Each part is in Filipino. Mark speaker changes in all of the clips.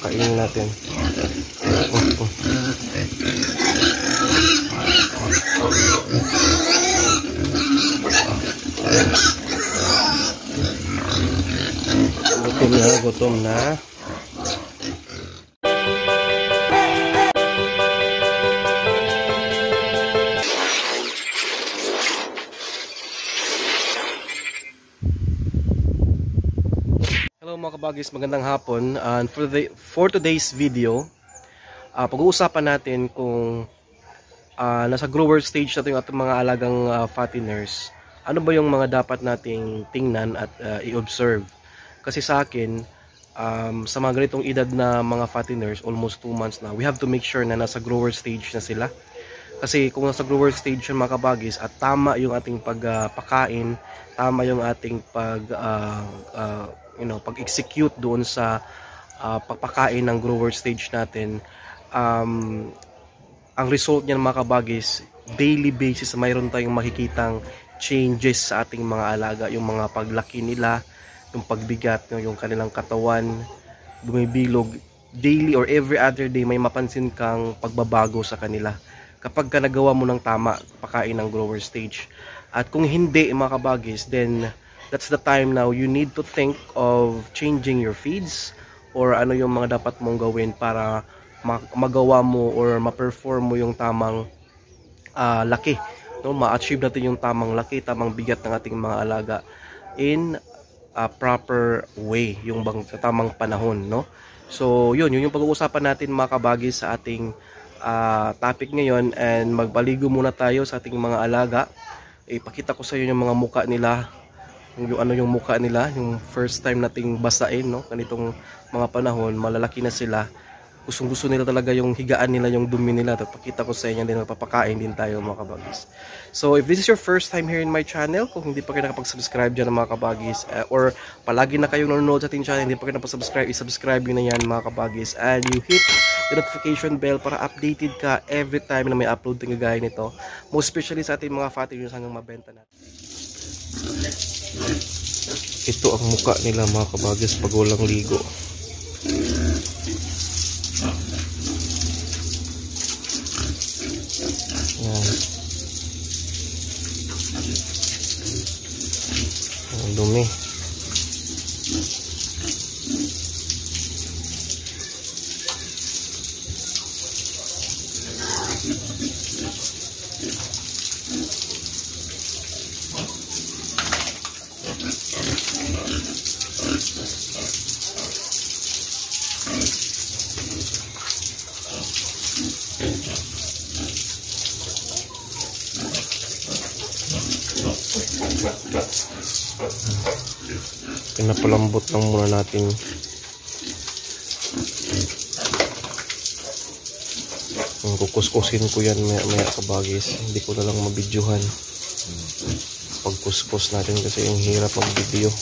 Speaker 1: Kainin natin. Gutom na. Hello mga kabagis, magandang hapon. And for today's video, pag-uusapan natin kung nasa grower stage na ito yung ating mga alagang fatteners. Ano ba yung mga dapat nating tingnan at i-observe? Kasi sa akin, sa mga ganitong edad na mga fatteners, almost 2 months na, we have to make sure na nasa grower stage na sila. Kasi kung nasa grower stage yung mga kabagis at tama yung ating pagpakain, tama yung ating pag-execute doon sa pagpakain ng grower stage natin, ang result niyan mga kabagis, daily basis mayroon tayong makikitang changes sa ating mga alaga, yung mga paglaki nila, yung pagbigat, yung kanilang katawan bumibilog, daily or every other day may mapansin kang pagbabago sa kanila kapag ka nagawa mo ng tama pagkain ng grower stage. At kung hindi mga kabagis, then that's the time now you need to think of changing your feeds or ano yung mga dapat mong gawin para magawa mo or ma-perform mo yung tamang laki, no? Ma-achieve natin yung tamang laki, tamang bigat ng ating mga alaga in a proper way, yung sa tamang panahon, no? So yun yung pag-uusapan natin mga kabagis sa ating topic ngayon. And magbaligo muna tayo sa ating mga alaga. Ipakita ko sa inyo yung mga muka nila, yung muka nila, yung first time nating basain, no? Ganitong mga panahon, malalaki na sila. Gustong-gusto nila talaga yung higaan nila, yung dumi nila. At pakita ko sa inyo din, magpapakain din tayo mga kabagis. So if this is your first time here in my channel, kung hindi pa kayo nakapag-subscribe dyan mga kabagis, or palagi na kayong nanonood sa ating channel, hindi pa kayo nakapag-subscribe, i-subscribe nyo na yan mga kabagis. And you hit the notification bell para updated ka every time na may upload ng gaya nito. Most especially sa ating mga fatteners hanggang mabenta natin. Ito ang muka nila mga kabagis pag walang ligo. Yan. Ang dumi. Pinapalambot lang muna natin. Kukuskusin ko yan maya kabagis. Hindi ko na lang mabidyuhan pagkuskus natin kasi yung hirap mag-video.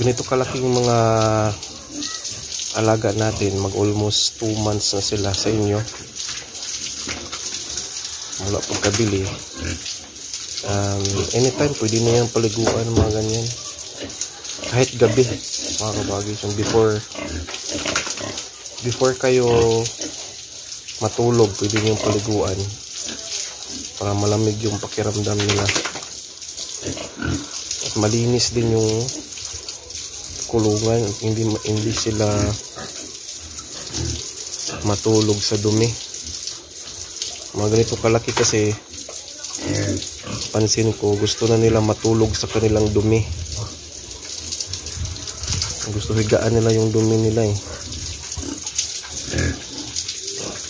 Speaker 1: Ganito kalaking mga alaga natin, mag almost 2 months na sila sa inyo mula pagkabili. Anytime pwede na yung paliguan, mga ganyan, kahit gabi mga kabagis. Before kayo matulog pwede nyo yung paliguan para malamig yung pakiramdam nila. malinis din yung kulungan, hindi sila matulog sa dumi. Mga ganito kalaki kasi pansin ko gusto na nila matulog sa kanilang dumi. Gusto higaan nila yung dumi nila eh.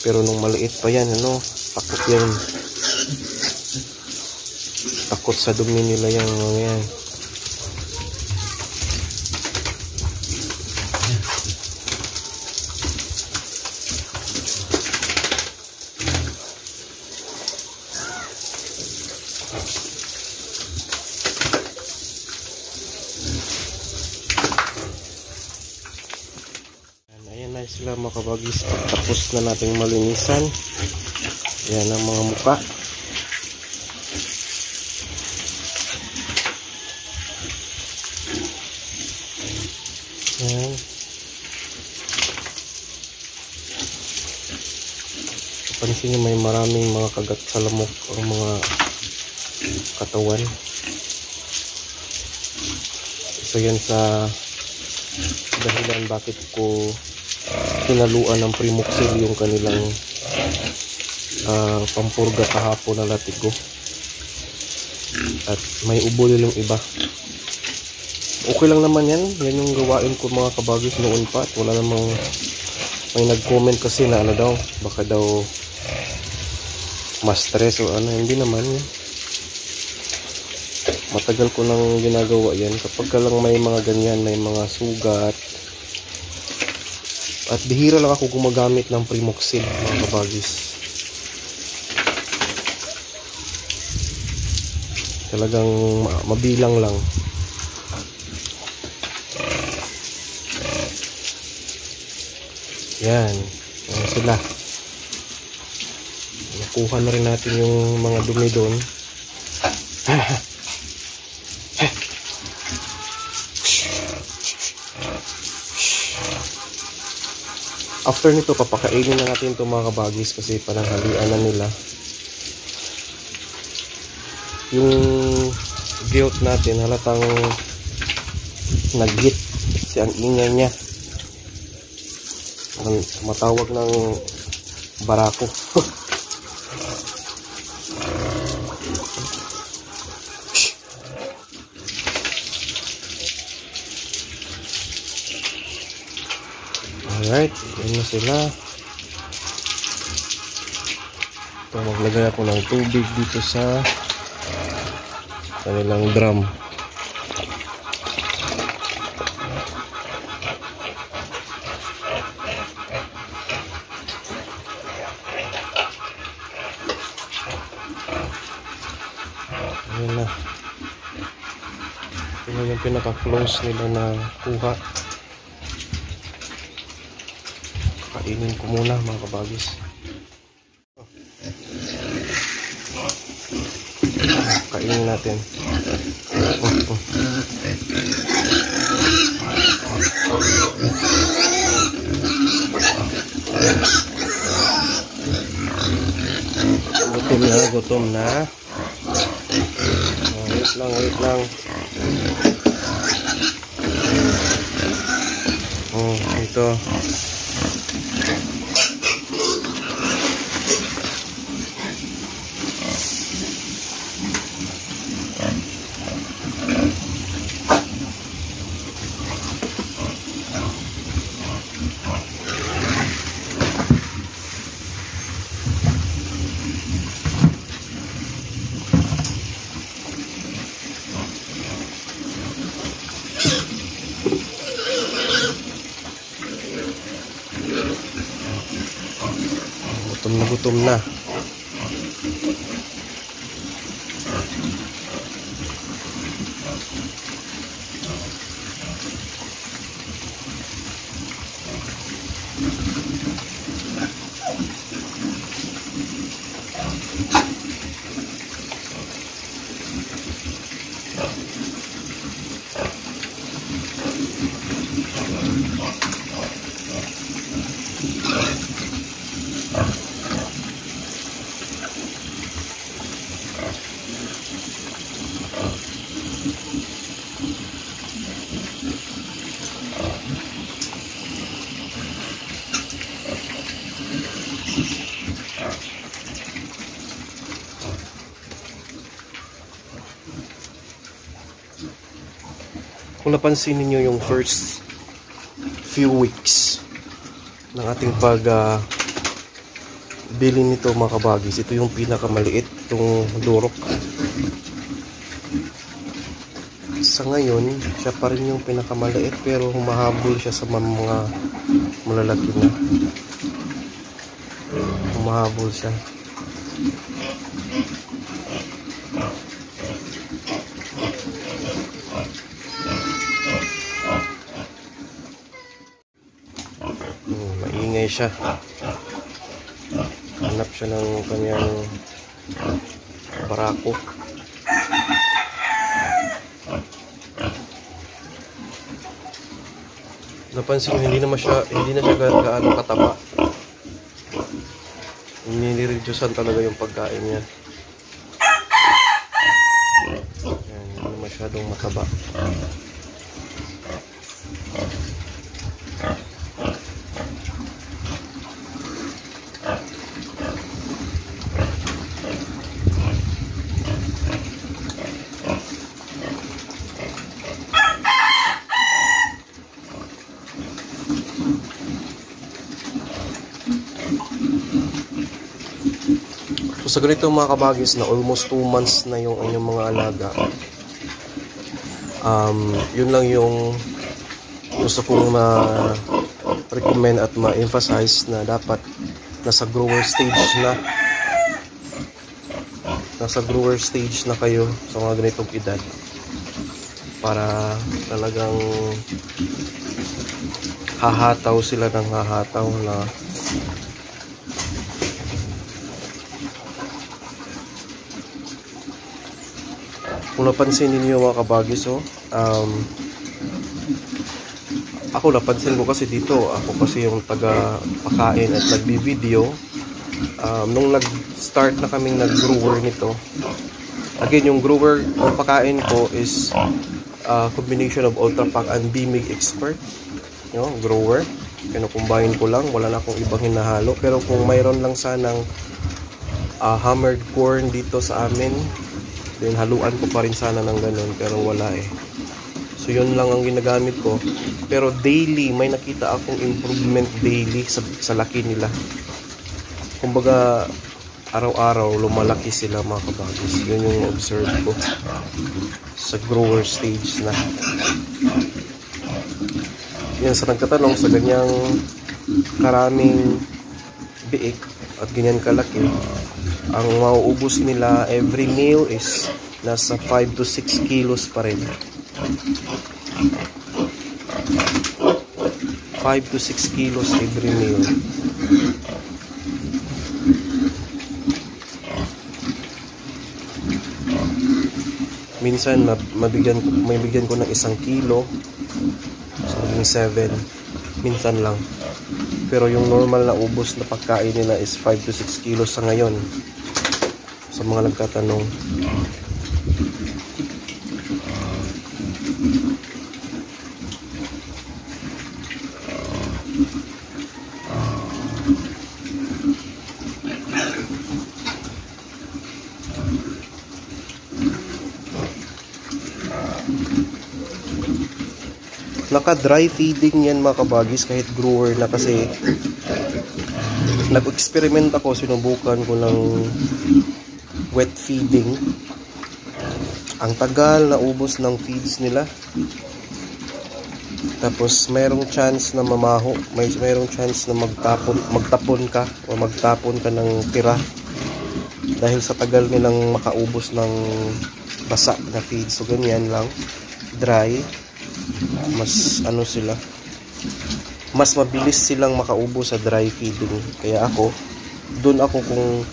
Speaker 1: Pero nung maliit pa yan, takot yan. Takot sa dumi nila yung mga yan. Ayan na sila mga kabagis. Tapos na nating malinisan. Ayan ang mga muka. Ayan. Pansin nyo may maraming mga kagat sa lamok ang mga katawan. Isa yan sa dahilan bakit ko hinaluan ng Primoxil yung kanilang pampurga kahapon na latigo. At may ubo yung iba. Okay lang naman yan. Yan yung gawain ko mga kabagis noon pa. At wala namang may nag-comment kasi na daw, baka daw ma-stress o hindi naman. Matagal ko nang ginagawa yan. Kapag ka lang may mga ganyan, may mga sugat. At bihira lang ako gumagamit ng Primoxil mga kabagis. Talagang mabilang lang. Yan. Yan sila. Nakuha na rin natin yung mga dumi doon. After nito, papakainin na natin itong mga kabagis kasi pananghalian na nila. Yung goat natin, halatang nag-hit kasi ang ingay niya. Matawag ng barako. Alright, yun na sila. Ito, maglagay ako ng tubig dito sa kanilang drum. Ayan na. Ito na yung pinaka-close nila na kuha. Kainin ko muna mga kabagis. Kainin natin. Gutom na. Wait lang. Ito. Gutom na. Kung napansin niyo yung first few weeks ng ating bili nito mga kabagis, ito yung pinakamaliit, itong durok. Sa ngayon, siya pa rin yung pinakamaliit pero humahabol siya sa mga malalaki na. Humahabol siya. Maingay siya. Hanap siya ng kanyang barako. Napansin nyo, hindi na siya gaano kataba. Nire-reducean talaga yung pagkain niya. Yan, hindi masyadong mataba. So sa ganito mga kabagis na almost 2 months na yung inyong mga alaga, yun lang yung gusto kong ma-recommend at ma-emphasize na dapat nasa grower stage na kayo sa mga ganitong edad para talagang hahataw sila ng hahataw na kung napansin ninyo mga kabagis, ako napansin ko kasi dito, ako kasi yung taga-pakain at nagbi-video. Nung nag-start na kaming nag-grower nito, again, yung grower, yung pakain ko is combination of Ultra Pack and BMIG Expert. Grower, kinukumbine ko lang, wala na akong ibang hinahalo. Pero kung mayroon lang sanang hammered corn dito sa amin, then haluan ko pa rin sana ng ganun, pero wala eh. So yun lang ang ginagamit ko. Pero daily, may nakita akong improvement daily sa laki nila. Kumbaga, araw-araw lumalaki sila mga kabagis. Yun yung observe ko sa grower stage na. Yan, sa nagtatanong sa ganyang karaming biik at ganyan kalaki, ang mauubos nila every meal is nasa 5 to 6 kilos pa rin. 5 to 6 kilos every meal. Minsan may bigyan ko ng 1 kilo, so maging 7, minsan lang. Pero yung normal na ubos na pagkain nila is 5 to 6 kilos sa ngayon, sa mga nagtatanong. Naka-dry feeding yan mga kabagis kahit grower na, kasi nag-experiment ako, sinubukan ko ng wet feeding. Ang tagal na ubos ng feeds nila. Tapos mayroong chance na mamaho, mayroong chance na magtapon ka o magtapon ka ng tira dahil sa tagal nilang makaubos ng basa na feed. So ganyan lang, dry, mas mas mabilis silang makaubo sa dry feeding. Kaya doon ako kung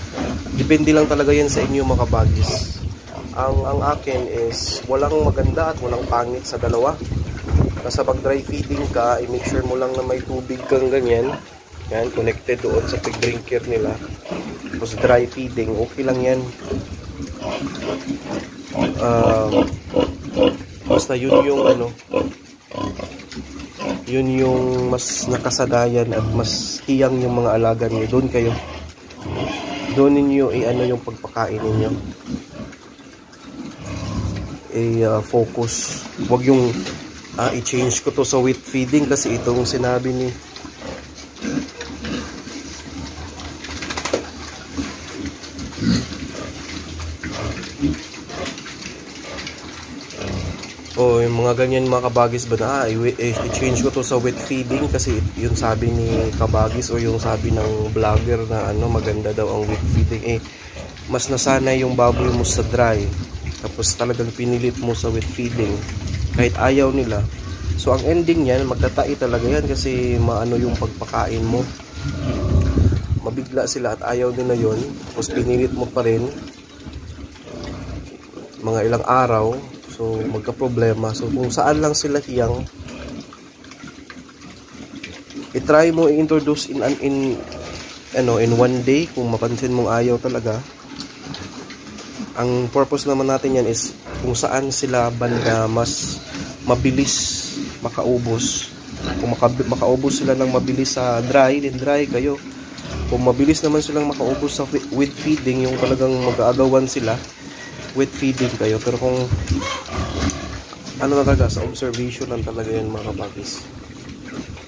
Speaker 1: depende lang talaga yan sa inyo mga kabagis. Ang akin is walang maganda at walang pangit sa dalawa. Kasi pag dry feeding ka, i-make sure mo lang na may tubig kang ganyan. Yan, connected doon sa pig drinker nila. Tapos dry feeding, okay lang yan. Basta yun yung mas nakasadayan at mas hiyang yung mga alaga niyo. Doon ninyo yung pagpakain ninyo. Focus. Huwag yung i-change ko to sa wheat feeding kasi itong sinabi ni yung mga ganyan mga kabagis ba na i-change ko to sa wet feeding kasi yung sabi ni kabagis o yung sabi ng vlogger na maganda daw ang wet feeding. Mas nasanay yung baboy mo sa dry tapos talagang pinilit mo sa wet feeding kahit ayaw nila. So ang ending niyan, magtatai talaga yan kasi maano yung pagpakain mo, mabigla sila at ayaw nila yon, tapos pinilit mo pa rin mga ilang araw. So magka-problema. So kung saan lang sila hiyang, i-try mo i-introduce in one day kung mapansin mong ayaw talaga. Ang purpose naman natin yan is kung saan sila banda mas mabilis makaubos. Kung makaubos sila ng mabilis sa dry, then dry kayo. Kung mabilis naman silang makaubos sa with feeding, yung talagang mag-aagawan sila, with feeding kayo. Pero kung talaga, sa observation lang talaga yan mga kabagis.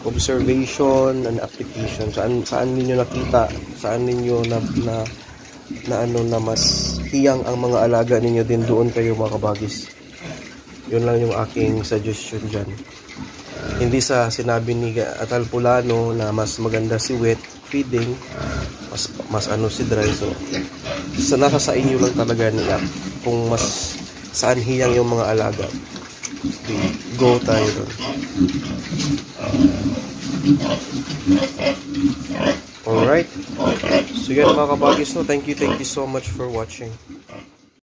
Speaker 1: Observation and application. Saan ninyo nakita, saan ninyo na mas hiyang ang mga alaga ninyo, din doon kayo mga kabagis. Yun lang yung aking suggestion dyan. Hindi sa sinabi ni Atal Pulano na mas maganda si wet feeding, mas si dry. So nasa sa inyo lang talaga nila kung mas saan hiyang yung mga alaga. Go tayo doon. Alright. So yan mga kabagis, no? Thank you so much for watching.